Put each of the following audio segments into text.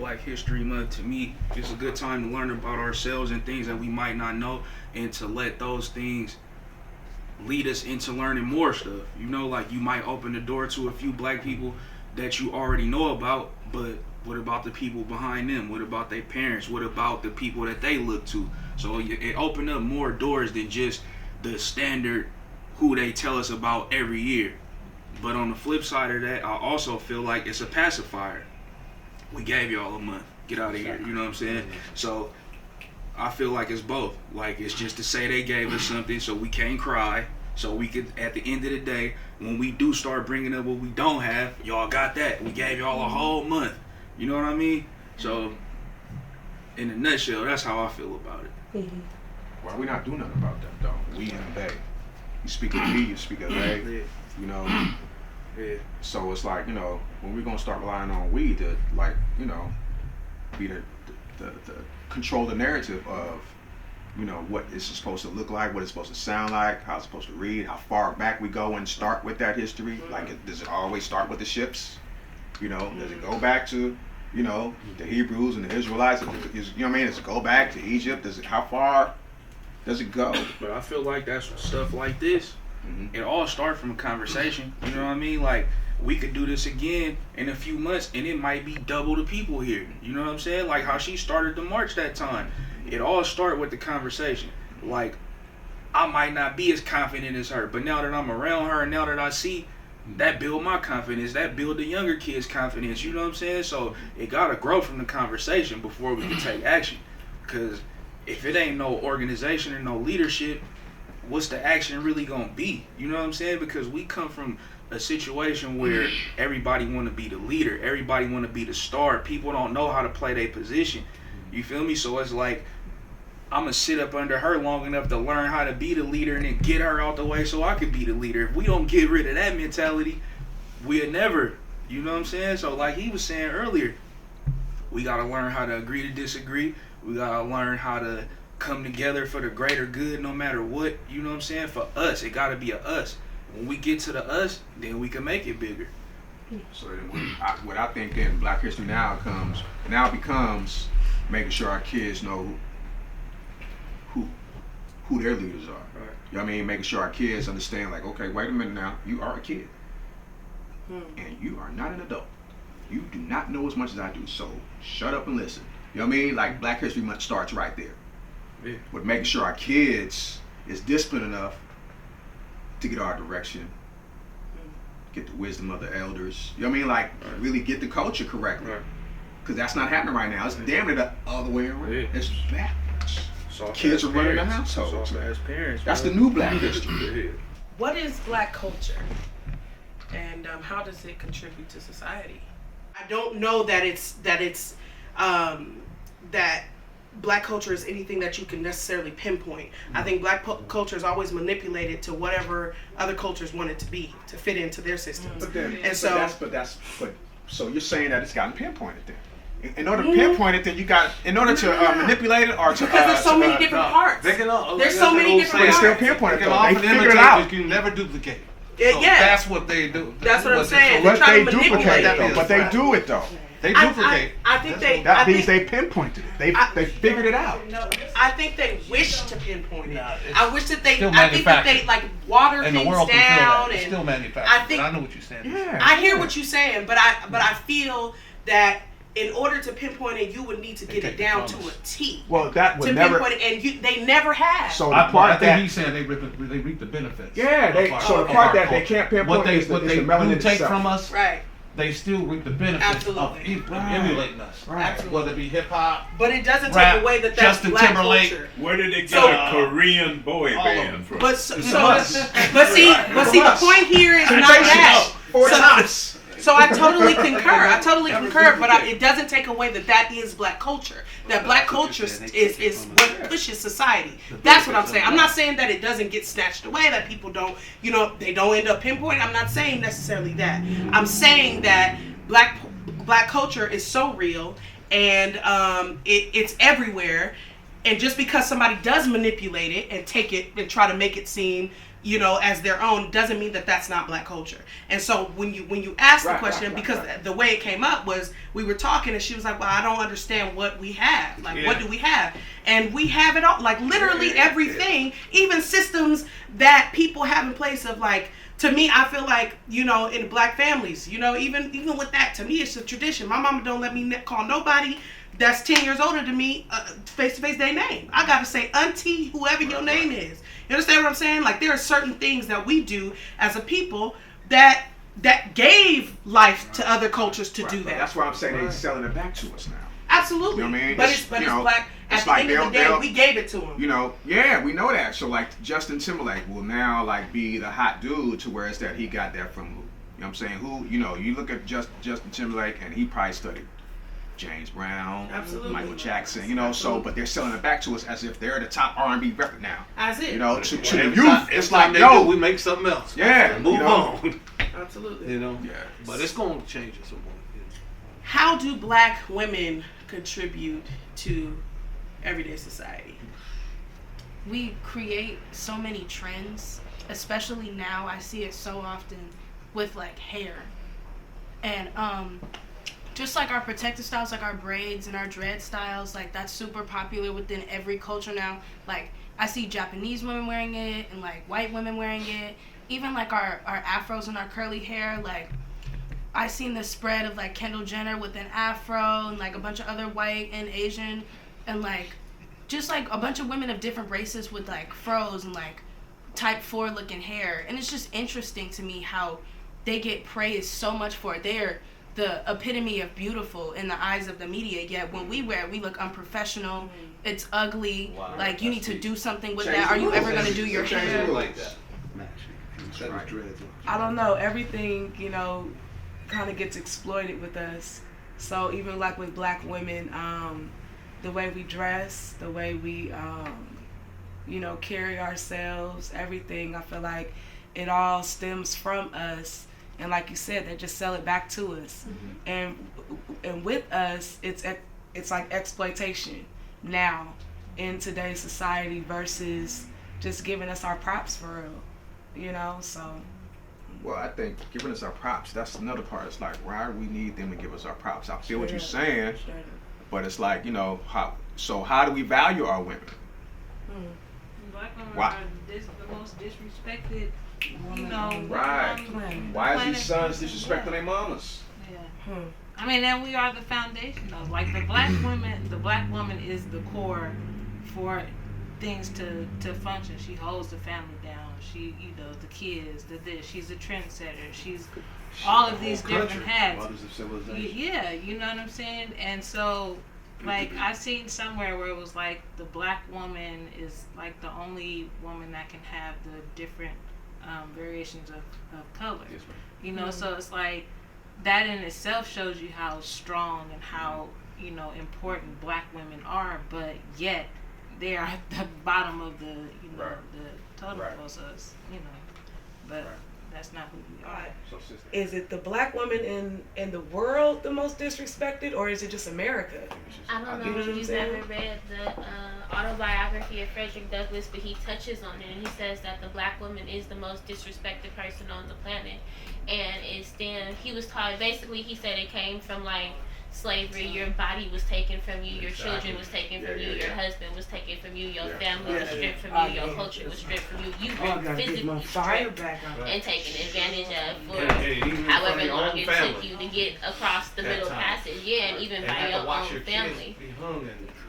Black History Month, to me, it's a good time to learn about ourselves and things that we might not know, and to let those things lead us into learning more stuff. You know, like you might open the door to a few black people that you already know about, but what about the people behind them? What about their parents? What about the people that they look to? So it opened up more doors than just the standard who they tell us about every year. But on the flip side of that, I also feel like it's a pacifier. We gave y'all a month. Get out of here. You know what I'm saying? So I feel like it's both. Like, it's just to say they gave us something so we can't cry. So we could, at the end of the day, when we do start bringing up what we don't have, y'all got that. We gave y'all a whole month. You know what I mean? So, in a nutshell, that's how I feel about it. Well, we not doing nothing about that, though. We in the Bay. You speak of we, you speak of they. You know? Yeah. So it's like, you know, when we're going to start relying on we to, like, you know, be the control the narrative of, you know, what it's supposed to look like, what it's supposed to sound like, how it's supposed to read, how far back we go and start with that history. Like, does it always start with the ships? You know, does it go back to, you know, the Hebrews and the Israelites? You know what I mean? Does it go back to Egypt? How far does it go? But I feel like that's stuff like this. It all starts from a conversation. You know what I mean? Like, we could do this again in a few months and it might be double the people here. You know what I'm saying? Like how she started the march that time. It all started with the conversation. Like, I might not be as confident as her, but now that I'm around her and now that I see, that build my confidence, that build the younger kids' confidence, you know what I'm saying? So it gotta grow from the conversation before we can take action. Because if it ain't no organization or no leadership, what's the action really gonna be? You know what I'm saying? Because we come from a situation where everybody want to be the leader, everybody want to be the star. People don't know how to play their position. You feel me? So it's like, I'm gonna sit up under her long enough to learn how to be the leader and then get her out the way so I can be the leader. If we don't get rid of that mentality, we'll never, you know what I'm saying? So like he was saying earlier, we gotta learn how to agree to disagree. We gotta learn how to come together for the greater good no matter what, you know what I'm saying? For us, it gotta be a us. When we get to the us, then we can make it bigger. So what I think then Black History now becomes making sure our kids know who their leaders are. Right. You know what I mean? Making sure our kids understand, like, okay, wait a minute now, you are a kid. And you are not an adult. You do not know as much as I do, so shut up and listen. You know what I mean? Like, Black History Month starts right there. Yeah. With making sure our kids is disciplined enough to get our direction, get the wisdom of the elders. You know what I mean? Like, really get the culture correctly. Because that's not happening right now. It's damn near the other way around. Yeah. It's backwards. Kids are running the household. As parents, that's the new Black history. What is Black culture? And how does it contribute to society? I don't know that that Black culture is anything that you can necessarily pinpoint. I think Black culture is always manipulated to whatever other cultures want it to be, to fit into their systems. So you're saying that it's gotten pinpointed then. In order to pinpoint it, then you got, in order to manipulate it or to... Because there's so many different parts. There's so many different parts. They still pinpoint it though. They figure it out. You can never duplicate. Yeah. That's what they do. That's what I'm saying. But they duplicate it though. But they do it though. They duplicate. I think they... That means they pinpointed it. They figured it out. I think they wish to pinpoint it. I wish that they... still I think that they like water And the things world can feel down. that. It's And still manufactured. I But I know what you're saying. Yeah. I hear what you're saying, but I feel that in order to pinpoint it, you would need to get it down to a T. Well, that would to never... pinpoint it, and they never have. So I think he's saying they reap the benefits. Yeah, the part that they can't pinpoint is the melanin do take itself. from us. Right. They still reap the benefits of emulating us. Right. Whether it be hip hop, But it doesn't rap, take away that that's Justin Black Timberlake. culture. Where did they get So- a Korean boy band from? But It's us. see, the point here is not that. So I totally concur. But it doesn't take away that is Black culture. That Black culture is what pushes society. That's what I'm saying. I'm not saying that it doesn't get snatched away. That people don't, they don't end up pinpointing. I'm not saying necessarily that. I'm saying that Black culture is so real and it's everywhere. And just because somebody does manipulate it and take it and try to make it seem as their own, doesn't mean that that's not black culture. And so when you ask the question, because the way it came up was we were talking and she was like, well, I don't understand what we have. Like, what do we have? And we have it all, like literally everything, even systems that people have in place of like, to me, I feel like, in black families, even with that, to me, it's a tradition. My mama don't let me call nobody that's 10 years older than me face to face their name. I got to say auntie, whoever your name is. You understand what I'm saying? Like, there are certain things that we do as a people that gave life to other cultures to do that. That's why I'm saying they're selling it back to us now. Absolutely. You know what I mean? But it's black. At the end of the day, we gave it to them. We know that. So like Justin Timberlake will now like be the hot dude to where it's that he got that from who? You know what I'm saying? Who, you look at Justin Timberlake and he probably studied James Brown, absolutely, Michael Jackson, so, but they're selling it back to us as if they're the top R&B record now. As it. To the youth, it's like, no. We make something else. Yeah. Move on. Absolutely. Yeah. But it's going to change at some point. How do black women contribute to everyday society? We create so many trends, especially now. I see it so often with like hair. And, just like our protective styles, like our braids and our dread styles, like that's super popular within every culture now. Like I see Japanese women wearing it and like white women wearing it. Even like our afros and our curly hair, like I seen the spread of like Kendall Jenner with an afro and like a bunch of other white and Asian and like just like a bunch of women of different races with like fros and like type 4 looking hair. And it's just interesting to me how they get praised so much for it. They're the epitome of beautiful in the eyes of the media, yet when we wear it, we look unprofessional. It's ugly. Wow. Like, you need to do something with that. Are you ever going to do your hair? Like that. I don't know. Everything, kind of gets exploited with us. So even like with black women, the way we dress, the way we, carry ourselves, everything, I feel like it all stems from us. And like you said, they just sell it back to us. Mm-hmm. And with us, it's like exploitation now in today's society versus just giving us our props for real, so. Well, I think giving us our props, that's another part. It's like, why do we need them to give us our props? I feel what you're saying, but it's like, how do we value our women? Black women are the most disrespected. Right. Why is these sons disrespecting their mamas? Yeah. I mean, and we are the foundation of like the black woman. The black woman is the core for things to function. She holds the family down. She, the kids, she's a trendsetter. She's all of these different hats. Mothers of civilization. Yeah, you know what I'm saying? And so, like, I seen somewhere where it was like the black woman is like the only woman that can have the different variations of color. Yes, right. So it's like that in itself shows you how strong and how important black women are, but yet they are at the bottom of the the totem pole. So it's, but that's not who we are. Is it the black woman in the world the most disrespected, or is it just America? I don't know if you've ever read the autobiography of Frederick Douglass, but he touches on it and he says that the black woman is the most disrespected person on the planet. And he was taught, basically he said it came from like slavery. Your body was taken from you, your children was taken from you, your husband was taken from you, your family was stripped from you, your culture was stripped from you. You were physically stripped and taken advantage of for however long it took you to get across the middle passage. Yeah, and even by your own family.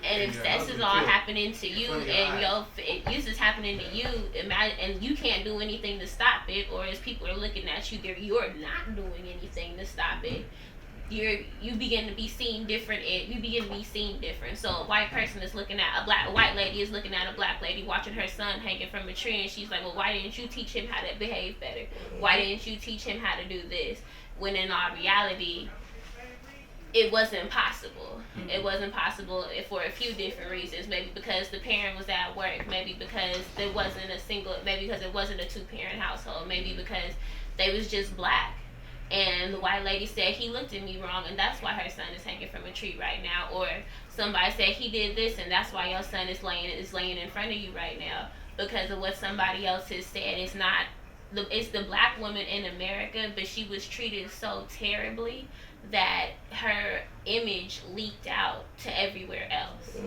And if this is all happening to you, and this is happening to you, and you can't do anything to stop it, or as people are looking at you, you're not doing anything to stop it. You begin to be seen different. You begin to be seen different. So a white person is looking at a white lady is looking at a black lady watching her son hanging from a tree, and she's like, well, why didn't you teach him how to behave better? Why didn't you teach him how to do this? When in all reality, it wasn't possible. Mm-hmm. It wasn't possible for a few different reasons. Maybe because the parent was at work. Maybe because there wasn't maybe because it wasn't a 2-parent household. Maybe because they was just black. And the white lady said, he looked at me wrong, and that's why her son is hanging from a tree right now. Or somebody said, he did this, and that's why your son is laying in front of you right now. because of what somebody else has said. It's the black woman in America, but she was treated so terribly that her image leaked out to everywhere else.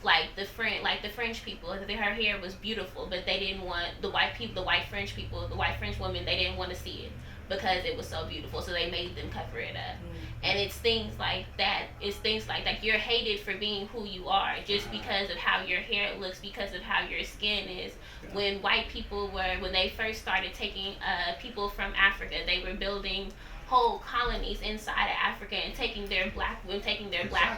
Like the French people, her hair was beautiful, but they didn't want the white French women, they didn't want to see it because it was so beautiful, so they made them cover it up. And it's things like that. It's things like that. You're hated for being who you are just because of how your hair looks, because of how your skin is. When when they first started taking people from Africa, they were building whole colonies inside of Africa and taking their black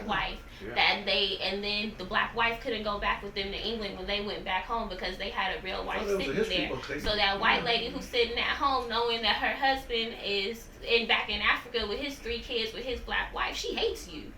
wife. And then the black wife couldn't go back with them to England when they went back home because they had a real wife sitting there. So that white lady who's sitting at home knowing that her husband is back in Africa with his 3 kids with his black wife, she hates you.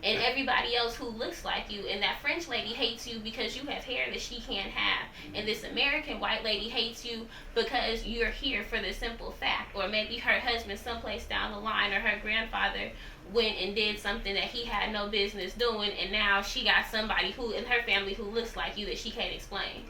And everybody else who looks like you. And that French lady hates you because you have hair that she can't have. And this American white lady hates you because you're here for the simple fact. Or maybe her husband someplace down the line, or her grandfather went and did something that he had no business doing, and now she got somebody who in her family who looks like you that she can't explain.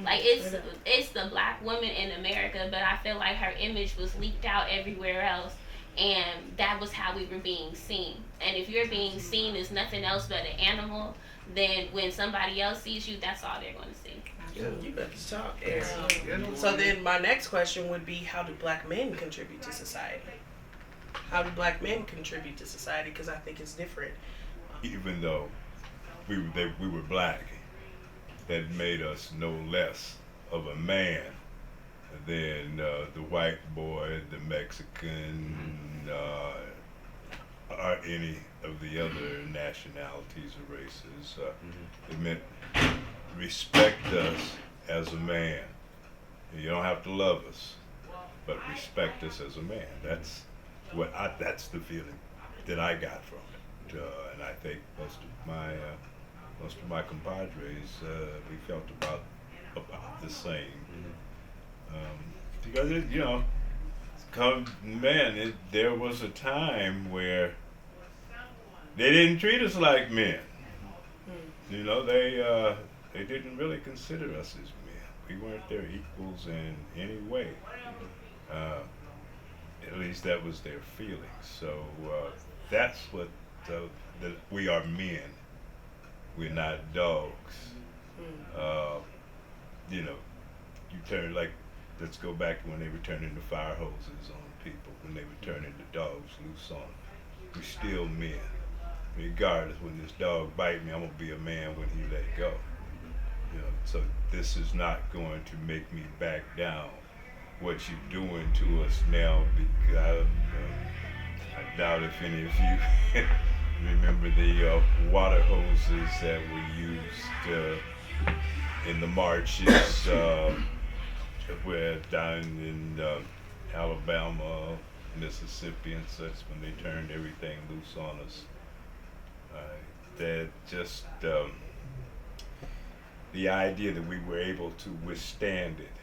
Like it's the black woman in America, but I feel like her image was leaked out everywhere else. And that was how we were being seen. And if you're being seen as nothing else but an animal, then when somebody else sees you, that's all they're going to see. Yeah, you better talk, Aaron. So then my next question would be, how do black men contribute to society? How do black men contribute to society? Because I think it's different. Even though we were black, that made us no less of a man than the white boy, the Mexican, or any of the other nationalities or races. It meant respect us as a man. You don't have to love us, but respect us as a man. That's that's the feeling that I got from it, and I think most of my compadres we felt about the same. Because there was a time where they didn't treat us like men. They didn't really consider us as men. We weren't their equals in any way. At least that was their feeling. So that's what we are men. We're not dogs. You turn like. Let's go back to when they were turning the fire hoses on people, when they were turning the dogs loose on them. We're still men. Regardless, when this dog bite me, I'm going to be a man when he let go. So this is not going to make me back down what you're doing to us now, because I doubt if any of you remember the water hoses that were used in the marches where down in Alabama, Mississippi and such, when they turned everything loose on us. That just the idea that we were able to withstand it